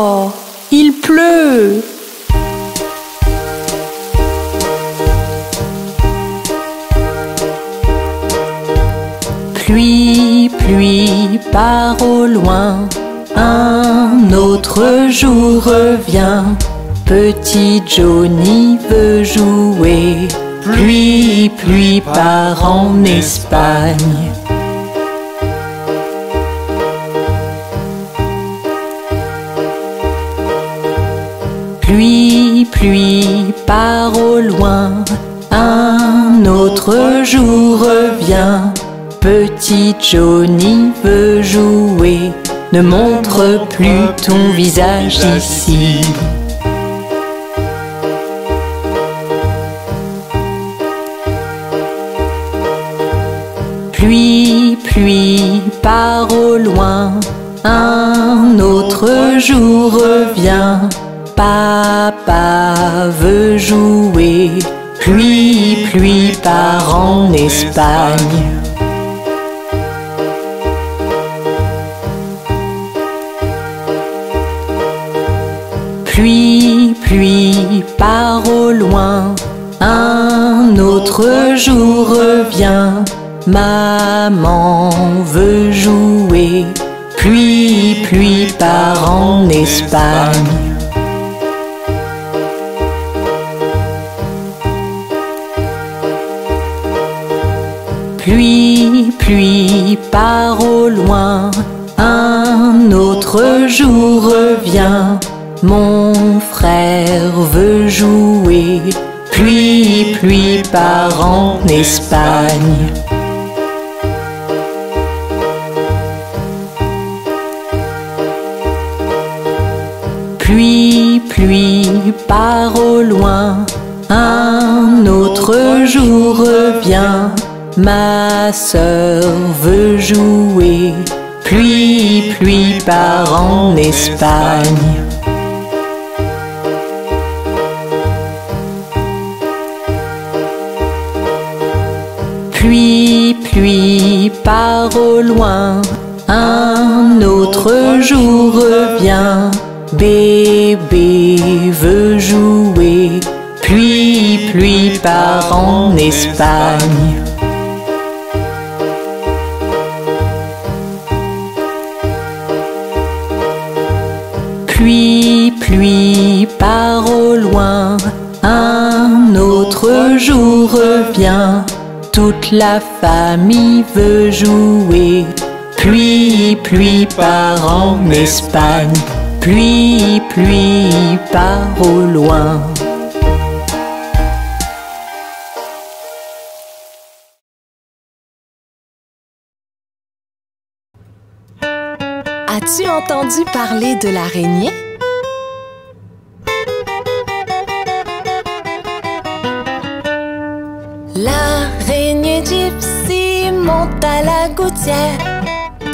dehors, il pleut. Pluie, pluie, part au loin, un autre jour revient. Petit Johnny veut jouer. Pluie, pluie, part en Espagne. Pluie, pluie, part au loin, un autre jour revient. Petit Johnny veut jouer, ne montre plus ton visage ici. Pluie, pluie, part au loin, un autre jour revient. Papa veut jouer, pluie, pluie, part en Espagne. Pluie, pluie, part au loin, un autre jour revient. Maman veut jouer, pluie, pluie, part en Espagne. Pluie, pluie, part au loin, un autre jour revient. Mon frère veut jouer, pluie, pluie, part en Espagne. Pluie, pluie, part au loin, un autre jour revient. Ma sœur veut jouer, pluie, pluie, part en Espagne. Pluie, pluie, part au loin, un autre jour revient. Bébé veut jouer, pluie, pluie, part en Espagne. Pluie, pluie, part au loin, un autre jour revient. Toute la famille veut jouer, pluie, pluie, part en Espagne. Pluie, pluie, part au loin. As-tu entendu parler de l'araignée? L'araignée Gypsy monte à la gouttière.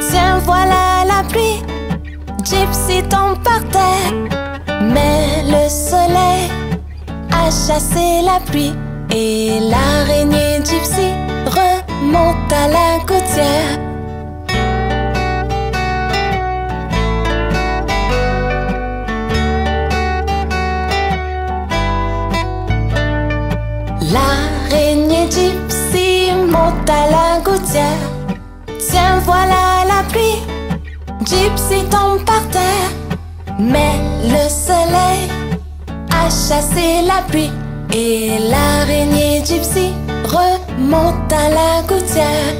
Tiens, voilà la pluie. Gypsy tombe par terre. Mais le soleil a chassé la pluie. Et l'araignée Gypsy remonte à la gouttière. L'araignée Gypsy monte à la gouttière. Tiens, voilà la pluie. Gypsy tombe par terre. Mais le soleil a chassé la pluie. Et l'araignée Gypsy remonte à la gouttière.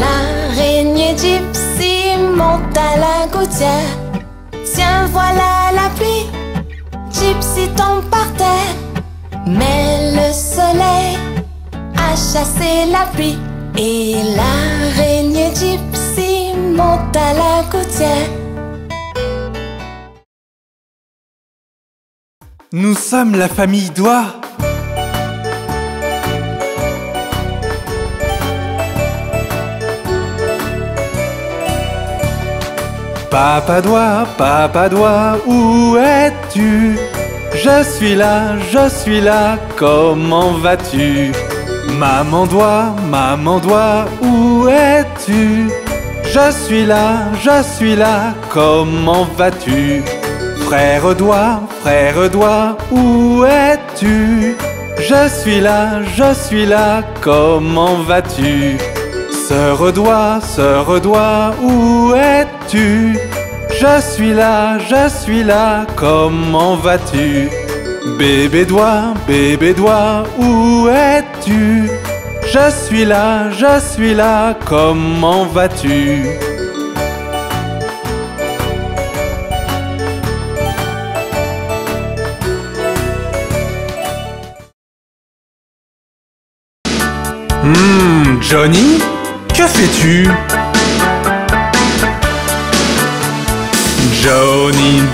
L'araignée Gypsy monte à la gouttière. Tiens, voilà la pluie. Gypsy tombe par terre. Mais le soleil a chassé la pluie. Et l'araignée Gypsy monte à la gouttière. Nous sommes la famille Doigt. Papa Doigt, où es-tu? Je suis là, comment vas-tu? Maman doigt, où es-tu? Je suis là, comment vas-tu? Frère doigt, où es-tu? Je suis là, comment vas-tu? Sœur doigt, où es-tu? Je suis là, comment vas-tu? Bébé doigt, où es-tu? Je suis là, comment vas-tu? Johnny, que fais-tu?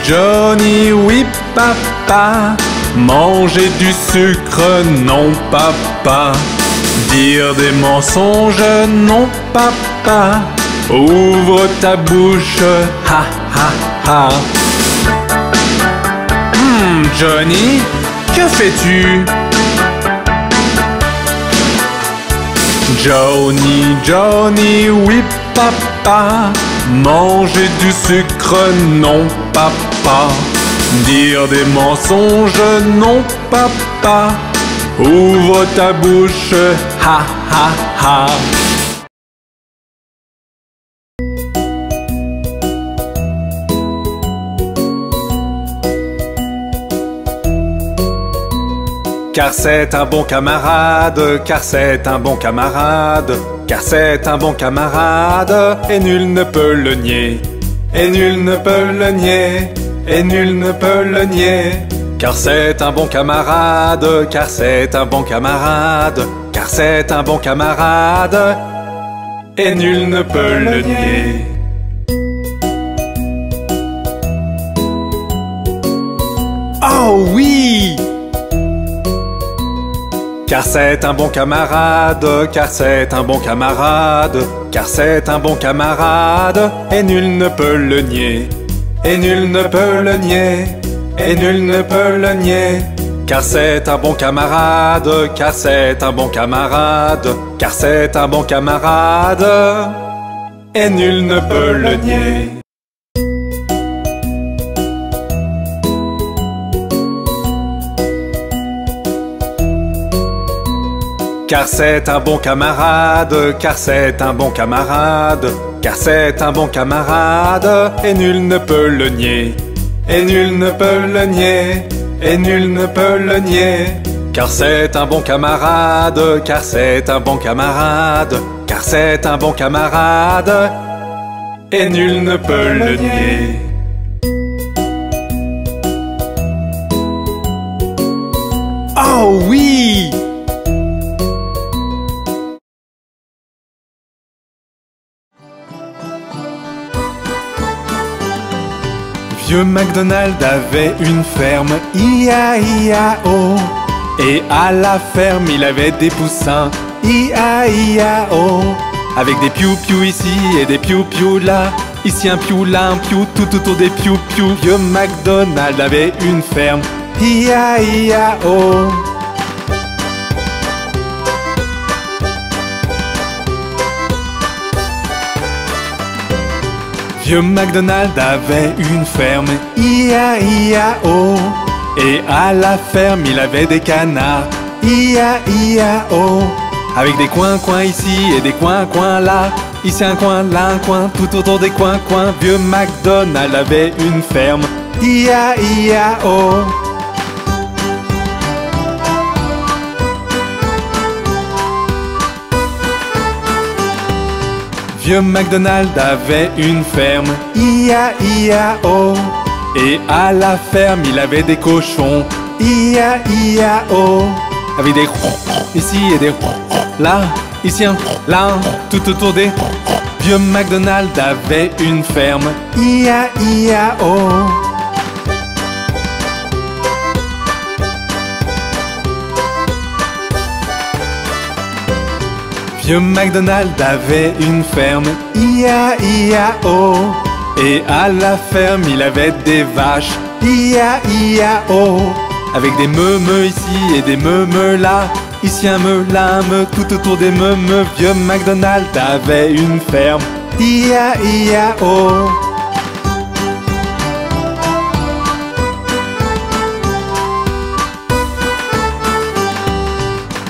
Johnny, oui papa. Manger du sucre, non papa. Dire des mensonges, non papa. Ouvre ta bouche, ha ha ha. Johnny, que fais-tu? Johnny, oui papa. Manger du sucre, non papa. Dire des mensonges, non papa. Ouvre ta bouche, ha ha ha. Car c'est un bon camarade, car c'est un bon camarade, car c'est un bon camarade, et nul ne peut le nier, et nul ne peut le nier, et nul ne peut le nier. Car c'est un bon camarade, car c'est un bon camarade, car c'est un bon camarade, et nul ne peut le nier. Oh oui! Car c'est un bon camarade, car c'est un bon camarade, car c'est un bon camarade, et nul ne peut le nier, et nul ne peut le nier, et nul ne peut le nier. Car c'est un bon camarade, car c'est un bon camarade, car c'est un bon camarade, et nul ne peut le nier. Car c'est un bon camarade, car c'est un bon camarade, car c'est un bon camarade, et nul ne peut le nier, et nul ne peut le nier, et nul ne peut le nier. Car c'est un bon camarade, car c'est un bon camarade, car c'est un bon camarade, et nul ne peut le nier. Oh oui! Vieux MacDonald avait une ferme, I-A-I-A-O. Et à la ferme, il avait des poussins, I-A-I-A-O. Avec des piou-piou ici et des piou-piou là. Ici un piou, là un piou, tout autour des piou-piou. Vieux MacDonald avait une ferme, I-A-I-A-O. Vieux MacDonald avait une ferme, I-A-I-A-O. Et à la ferme, il avait des canards, I-A-I-A-O. Avec des coins-coins ici et des coins-coins là. Ici un coin, là un coin, tout autour des coins-coins. Vieux MacDonald avait une ferme, I-A-I-A-O. Vieux MacDonald avait une ferme, I-A-I-A-O. Et à la ferme, il avait des cochons, I-A-I-A-O. Avec des ici et des là, ici un là, tout autour des. Vieux MacDonald avait une ferme, I-A-I-A-O. Vieux MacDonald avait une ferme, I-A-I-A-O. Et à la ferme, il avait des vaches, I-A-I-A-O. avec des me ici et des me là. Ici un me, là un me, tout autour des me. Vieux MacDonald avait une ferme, I-A-I-A-O.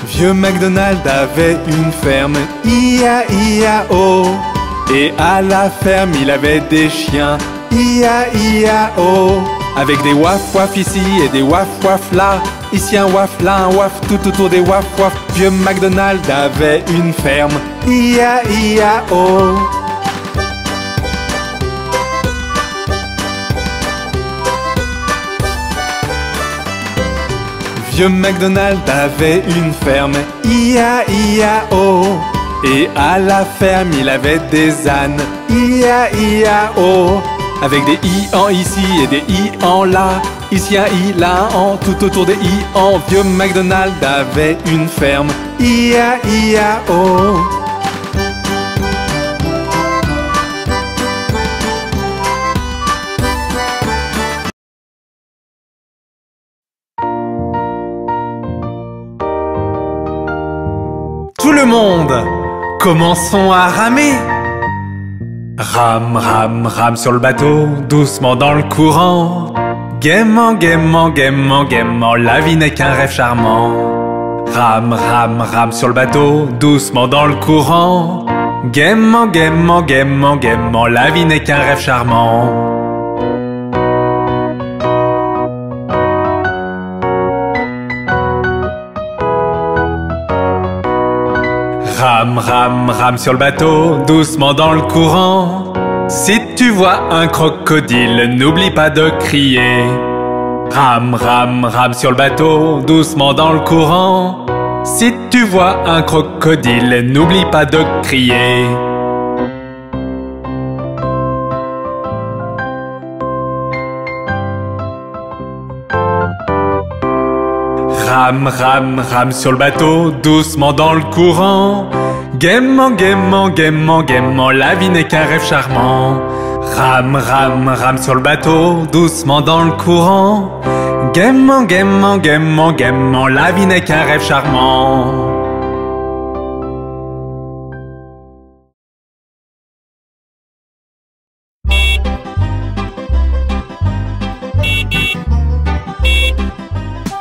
Vieux MacDonald avait une ferme, I-A-I-A-O. Et à la ferme il avait des chiens, I-A-I-A-O. Avec des waf waf ici et des waf waf là. Ici un waf, là un waf, tout autour des waf waf. Vieux MacDonald avait une ferme, I-A-I-A-O. Vieux MacDonald avait une ferme, I-A-I-A-O. Et à la ferme il avait des ânes, I-A-I-A-O. Avec des i en ici et des i en là. Ici un i, là un en, tout autour des i en. Vieux MacDonald avait une ferme, I-A-I-A-O. Tout le monde, commençons à ramer. Rame, rame, rame sur le bateau, doucement dans le courant. Gaiement, gaiement, gaiement, gaiement, la vie n'est qu'un rêve charmant. Rame, rame, rame sur le bateau, doucement dans le courant. Gaiement, gaiement, gaiement, gaiement, la vie n'est qu'un rêve charmant. Rame, rame, rame sur le bateau, doucement dans le courant. Si tu vois un crocodile, n'oublie pas de crier. Rame, rame, rame sur le bateau, doucement dans le courant. Si tu vois un crocodile, n'oublie pas de crier. Rame, rame, rame sur le bateau, doucement dans le courant. Gaiement, gaiement, gaiement, gaiement, la vie n'est qu'un rêve charmant. Rame, rame, rame sur le bateau, doucement dans le courant. Gaiement, gaiement, gaiement, gaiement, la vie n'est qu'un rêve charmant.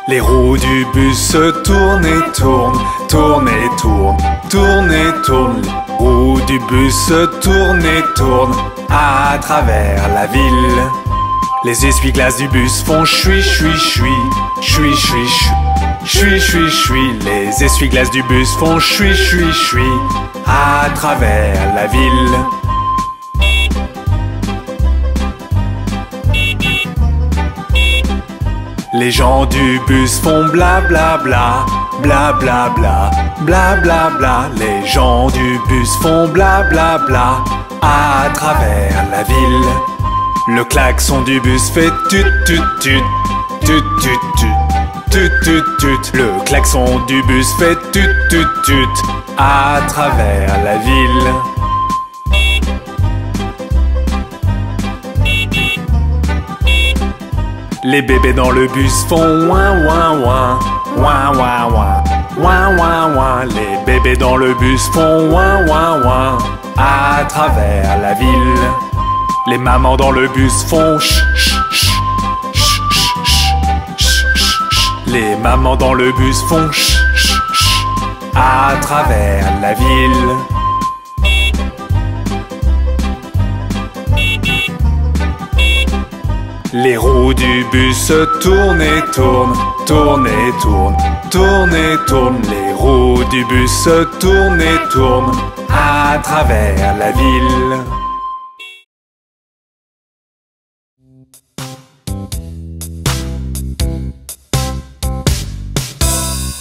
Les roues du bus se tournent et tournent, tournent et tournent, tournent et tournent. Les roues du bus se tournent et tournent à travers la ville. Les essuie-glaces du bus font chui, chui, chui, chui, chui, chui, chui, chui, chui. Les essuie-glaces du bus font chui, chui, chui à travers la ville. Les gens du bus font bla bla bla, bla bla bla, bla bla bla. Les gens du bus font bla bla bla à travers la ville. Le klaxon du bus fait tut tut tut, tut tut tut, tut tut tut. Le klaxon du bus fait tut tut tut à travers la ville. Les bébés dans le bus font ouin ouin ouin, ouin ouin ouin, ouin ouin ouin. Les bébés dans le bus font ouin ouin ouin à travers la ville. Les mamans dans le bus font ch ch ch ch ch ch ch. Les mamans dans le bus font ch ch ch à travers la ville. Les roues du bus se tournent et tournent, tournent et tournent, tournent et tournent. Les roues du bus se tournent et tournent à travers la ville.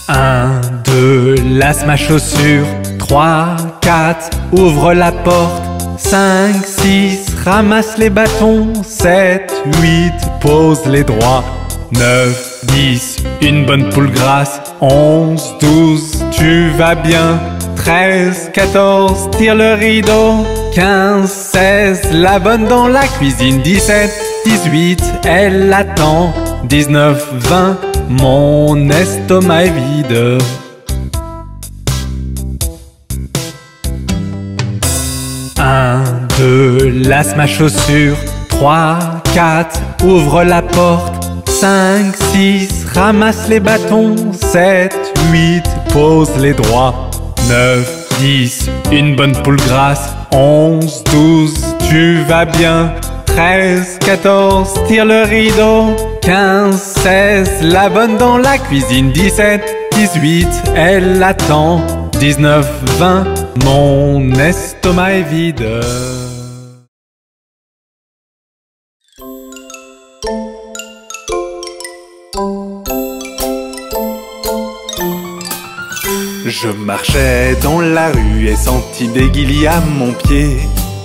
Un, deux, lasse ma chaussure. 3, 4, ouvre la porte. 5, 6, ramasse les bâtons. 7, 8, pose les droits. 9, 10, une bonne poule grasse. 11, 12, tu vas bien. 13, 14, tire le rideau. 15, 16, la bonne dans la cuisine. 17, 18, elle attend. 19, 20, mon estomac est vide. 1, 2, lasse ma chaussure. 3, 4, ouvre la porte. 5, 6, ramasse les bâtons. 7, 8, pose les droits. 9, 10, une bonne poule grasse. 11, 12, tu vas bien. 13, 14, tire le rideau. 15, 16, la bonne dans la cuisine. 17, 18, elle attend. 19, 20, mon estomac est vide. Je marchais dans la rue et sentis des guillis à mon pied.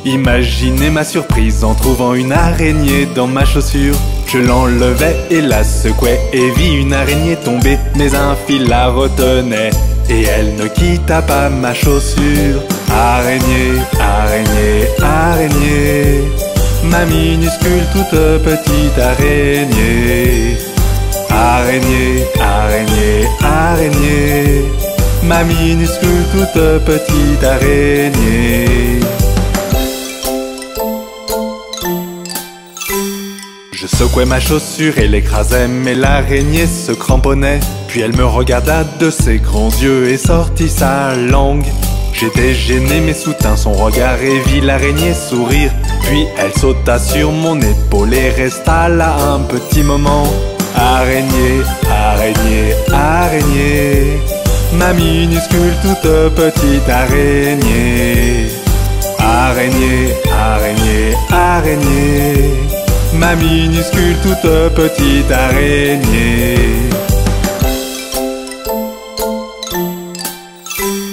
Imaginez ma surprise en trouvant une araignée dans ma chaussure. Je l'enlevai et la secouai et vis une araignée tomber. Mais un fil la retenait et elle ne quitta pas ma chaussure. Araignée, araignée, araignée, ma minuscule toute petite araignée. Araignée, araignée, araignée, ma minuscule toute petite araignée. Je secouai ma chaussure et l'écrasai, mais l'araignée se cramponnait. Puis elle me regarda de ses grands yeux et sortit sa langue. J'étais gêné mais soutint son regard et vis l'araignée sourire. Puis elle sauta sur mon épaule et resta là un petit moment. Araignée, araignée, araignée, ma minuscule toute petite araignée. Araignée, araignée, araignée, ma minuscule toute petite araignée.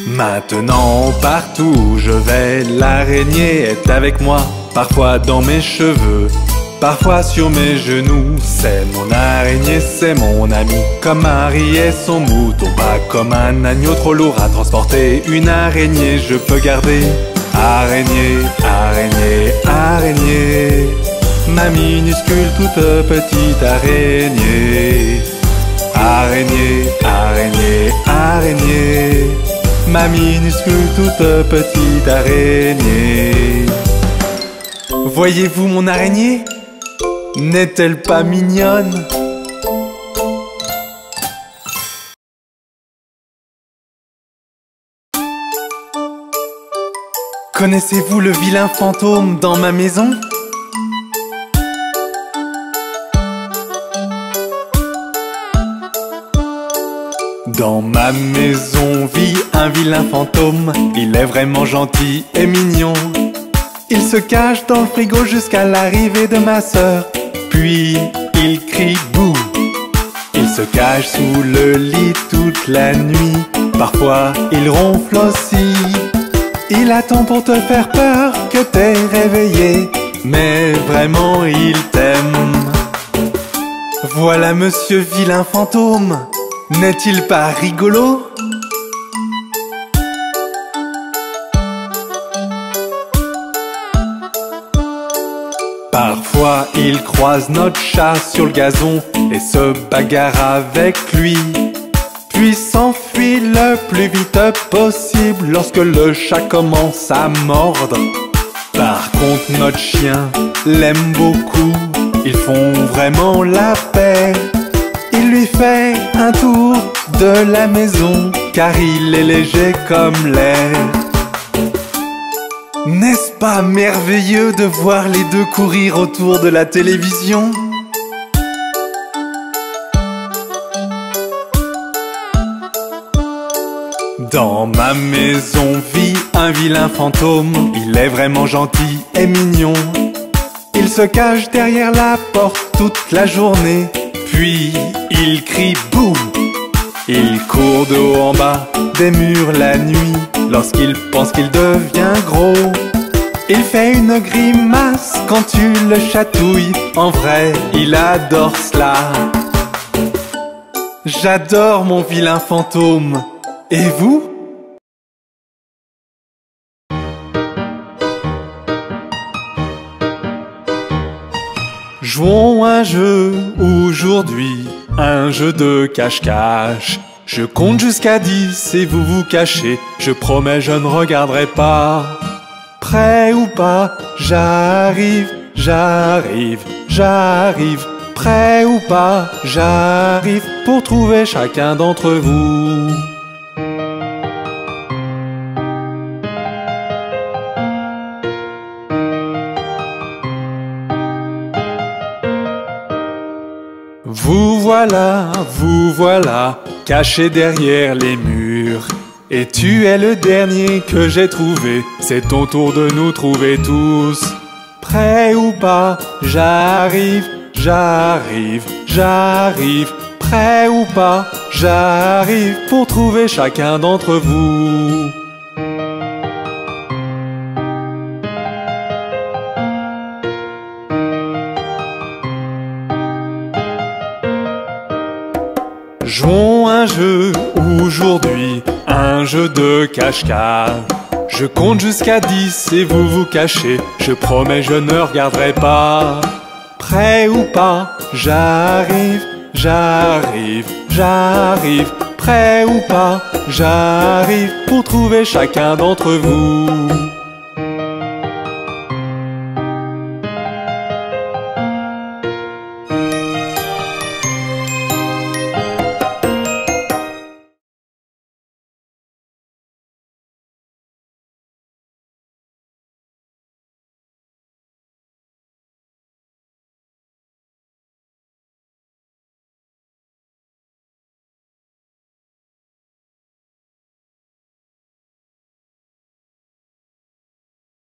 Maintenant, partout où je vais, l'araignée est avec moi. Parfois dans mes cheveux, parfois sur mes genoux. C'est mon araignée, c'est mon ami. Comme Marie et son mouton, pas comme un agneau trop lourd à transporter. Une araignée je peux garder. Araignée, araignée, araignée, ma minuscule toute petite araignée. Araignée, araignée, araignée, ma minuscule toute petite araignée. Voyez-vous mon araignée? N'est-elle pas mignonne? Connaissez-vous le vilain fantôme dans ma maison? Dans ma maison vit un vilain fantôme. Il est vraiment gentil et mignon. Il se cache dans le frigo jusqu'à l'arrivée de ma sœur. Puis il crie bouh. Il se cache sous le lit toute la nuit. Parfois il ronfle aussi. Il attend pour te faire peur que t'es réveillé. Mais vraiment il t'aime. Voilà monsieur vilain fantôme. N'est-il pas rigolo? Parfois il croise notre chat sur le gazon et se bagarre avec lui. Puis s'enfuit le plus vite possible lorsque le chat commence à mordre. Par contre notre chien l'aime beaucoup. Ils font vraiment la paix. Il lui fait un tour de la maison car il est léger comme l'air. N'est-ce pas merveilleux de voir les deux courir autour de la télévision? Dans ma maison vit un vilain fantôme. Il est vraiment gentil et mignon. Il se cache derrière la porte toute la journée. Puis il crie boum. Il court de haut en bas des murs la nuit. Lorsqu'il pense qu'il devient gros, il fait une grimace quand tu le chatouilles. En vrai, il adore cela. J'adore mon vilain fantôme. Et vous? Jouons un jeu aujourd'hui, un jeu de cache-cache. Je compte jusqu'à 10 et vous vous cachez. Je promets, je ne regarderai pas. Prêt ou pas, j'arrive, j'arrive, j'arrive. Prêt ou pas, j'arrive pour trouver chacun d'entre vous. Vous voilà, caché derrière les murs. Et tu es le dernier que j'ai trouvé. C'est ton tour de nous trouver tous. Prêt ou pas, j'arrive, j'arrive, j'arrive. Prêt ou pas, j'arrive pour trouver chacun d'entre vous. Jouons un jeu aujourd'hui, un jeu de cache-cache. Je compte jusqu'à 10 et vous vous cachez. Je promets, je ne regarderai pas. Prêt ou pas, j'arrive, j'arrive, j'arrive. Prêt ou pas, j'arrive pour trouver chacun d'entre vous.